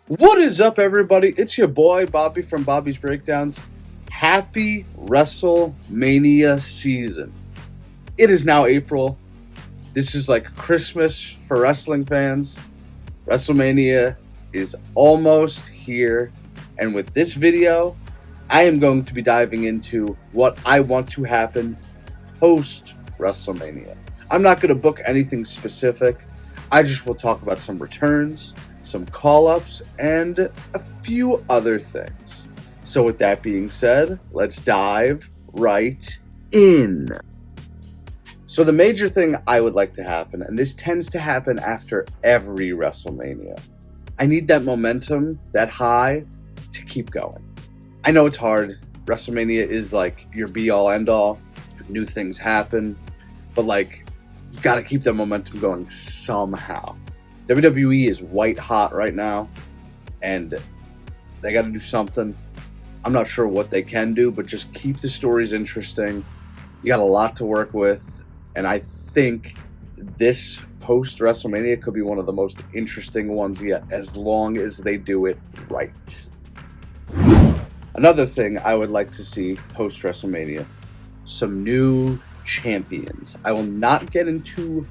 What is up, everybody? It's your boy, Bobby from Bobby's Breakdowns. Happy WrestleMania season. It is now April. This is like Christmas for wrestling fans. WrestleMania is almost here. And with this video, I am going to be diving into what I want to happen post-WrestleMania. I'm not going to book anything specific. I just will talk about some returns, some call-ups, and a few other things. So with that being said, let's dive right in. So the major thing I would like to happen, and this tends to happen after every WrestleMania, I need that momentum, that high, to keep going. I know it's hard. WrestleMania is like your be-all, end-all. New things happen. But you gotta keep that momentum going somehow. WWE is white hot right now, and they got to do something. I'm not sure what they can do, but just keep the stories interesting. You got a lot to work with, and I think this post-WrestleMania could be one of the most interesting ones yet, as long as they do it right. Another thing I would like to see post-WrestleMania, some new champions. I will not get into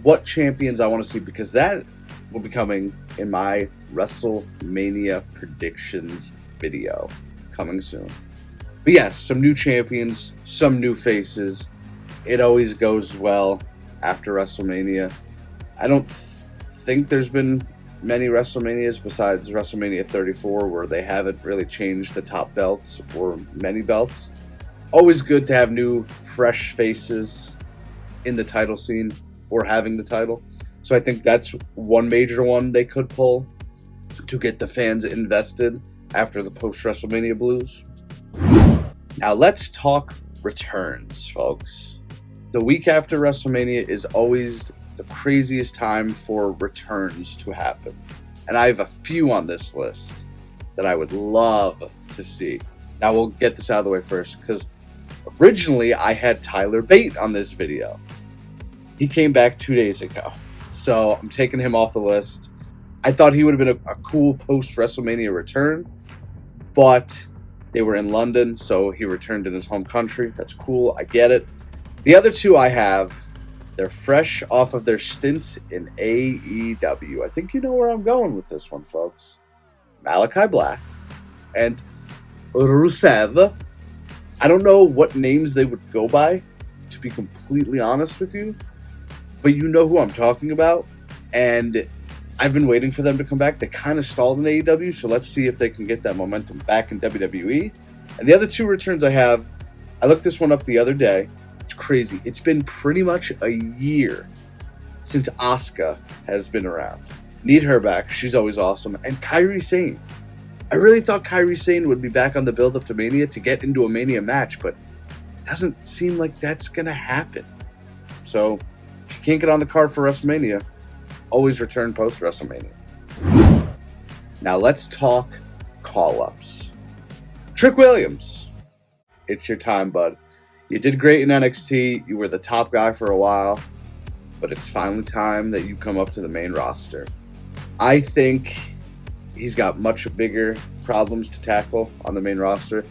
what champions I want to see, because that will be coming in my WrestleMania predictions video coming soon. But yes, some new champions, some new faces. It always goes well after WrestleMania. I don't think there's been many WrestleManias besides WrestleMania 34 where they haven't really changed the top belts or many belts. Always good to have new, fresh faces in the title scene or having the title. So I think that's one major one they could pull to get the fans invested after the post-WrestleMania blues. Now let's talk returns, folks. The week after WrestleMania is always the craziest time for returns to happen. And I have a few on this list that I would love to see. Now we'll get this out of the way first, because originally I had Tyler Bate on this video. He came back 2 days ago, so I'm taking him off the list. I thought he would have been a cool post-WrestleMania return, but they were in London, so he returned in his home country. That's cool, I get it. The other two I have, they're fresh off of their stints in AEW. I think you know where I'm going with this one, folks. Malachi Black and Rusev. I don't know what names they would go by, to be completely honest with you. But you know who I'm talking about, and I've been waiting for them to come back. They kind of stalled in AEW, so let's see if they can get that momentum back in WWE. And the other two returns I have, I looked this one up the other day. It's crazy. It's been pretty much a year since Asuka has been around. Need her back. She's always awesome. And Kairi Sane. I really thought Kairi Sane would be back on the build-up to Mania to get into a Mania match, but it doesn't seem like that's going to happen. So if you can't get on the card for WrestleMania, always return post-WrestleMania. Now let's talk call-ups. Trick Williams, it's your time, bud. You did great in NXT. You were the top guy for a while, but it's finally time that you come up to the main roster. I think he's got much bigger problems to tackle on the main roster.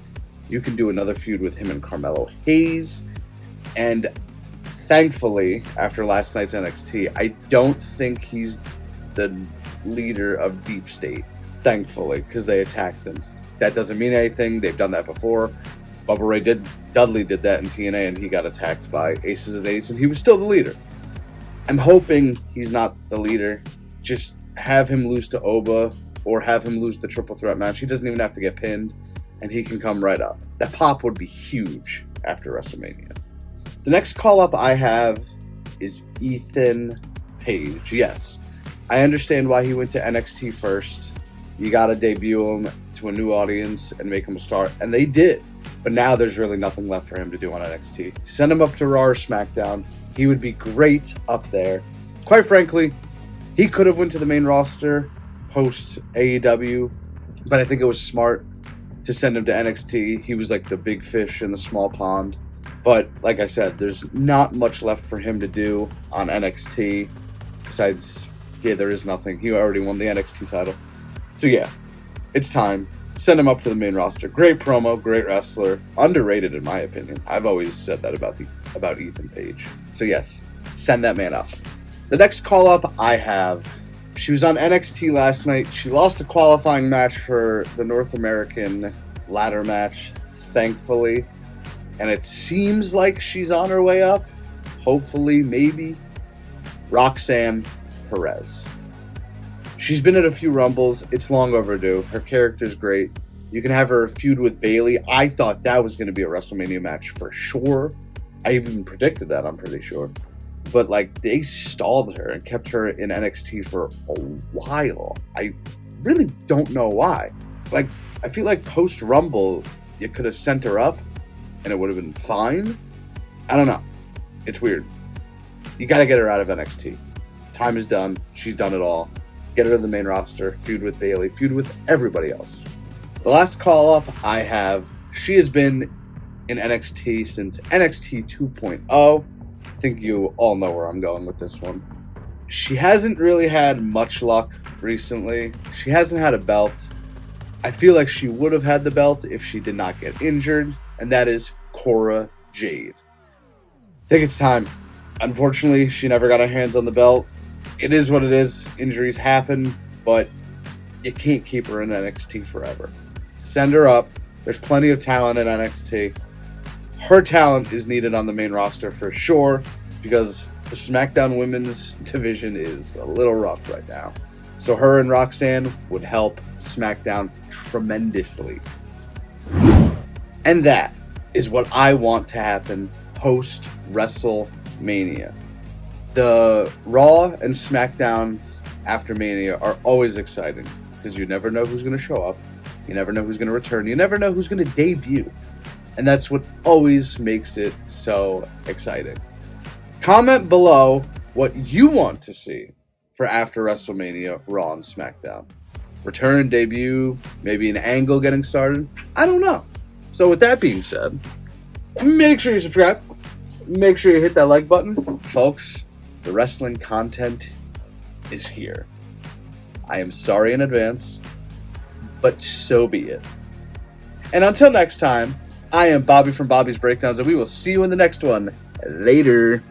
You can do another feud with him and Carmelo Hayes, and thankfully, after last night's NXT, I don't think he's the leader of Deep State. Thankfully, because they attacked him. That doesn't mean anything. They've done that before. Dudley did that in TNA, and he got attacked by Aces and Eights, and he was still the leader. I'm hoping he's not the leader. Just have him lose to Oba, or have him lose the triple threat match. He doesn't even have to get pinned, and he can come right up. That pop would be huge after WrestleMania. The next call-up I have is Ethan Page. Yes, I understand why he went to NXT first. You got to debut him to a new audience and make him a star, and they did. But now there's really nothing left for him to do on NXT. Send him up to Raw or SmackDown. He would be great up there. Quite frankly, he could have went to the main roster post AEW, but I think it was smart to send him to NXT. He was like the big fish in the small pond. But like I said, there's not much left for him to do on NXT. Besides, yeah, there is nothing. He already won the NXT title. So yeah, it's time. Send him up to the main roster. Great promo, great wrestler. Underrated in my opinion. I've always said that about Ethan Page. So yes, send that man up. The next call-up I have, she was on NXT last night. She lost a qualifying match for the North American ladder match, thankfully. And it seems like she's on her way up. Hopefully, maybe. Roxanne Perez. She's been at a few Rumbles. It's long overdue. Her character's great. You can have her feud with Bayley. I thought that was going to be a WrestleMania match for sure. I even predicted that, I'm pretty sure. But, like, they stalled her and kept her in NXT for a while. I really don't know why. Like, I feel like post-Rumble, you could have sent her up and it would have been fine. I don't know. It's weird. You got to get her out of NXT. Time is done. She's done it all. Get her to the main roster. Feud with Bayley. Feud with everybody else. The last call-up I have, she has been in NXT since NXT 2.0. I think you all know where I'm going with this one. She hasn't really had much luck recently. She hasn't had a belt. I feel like she would have had the belt if she did not get injured, and that is Cora Jade. I think it's time. Unfortunately, she never got her hands on the belt. It is what it is. Injuries happen, but you can't keep her in NXT forever. Send her up. There's plenty of talent in NXT. Her talent is needed on the main roster for sure, because the SmackDown women's division is a little rough right now. So her and Roxanne would help SmackDown tremendously. And that is what I want to happen post-WrestleMania. The Raw and SmackDown after Mania are always exciting, because you never know who's going to show up. You never know who's going to return. You never know who's going to debut. And that's what always makes it so exciting. Comment below what you want to see for after WrestleMania, Raw and SmackDown. Return, debut, maybe an angle getting started. I don't know. So with that being said, make sure you subscribe. Make sure you hit that like button. Folks, the wrestling content is here. I am sorry in advance, but so be it. And until next time, I am Bobby from Bobby's Breakdowns, and we will see you in the next one. Later.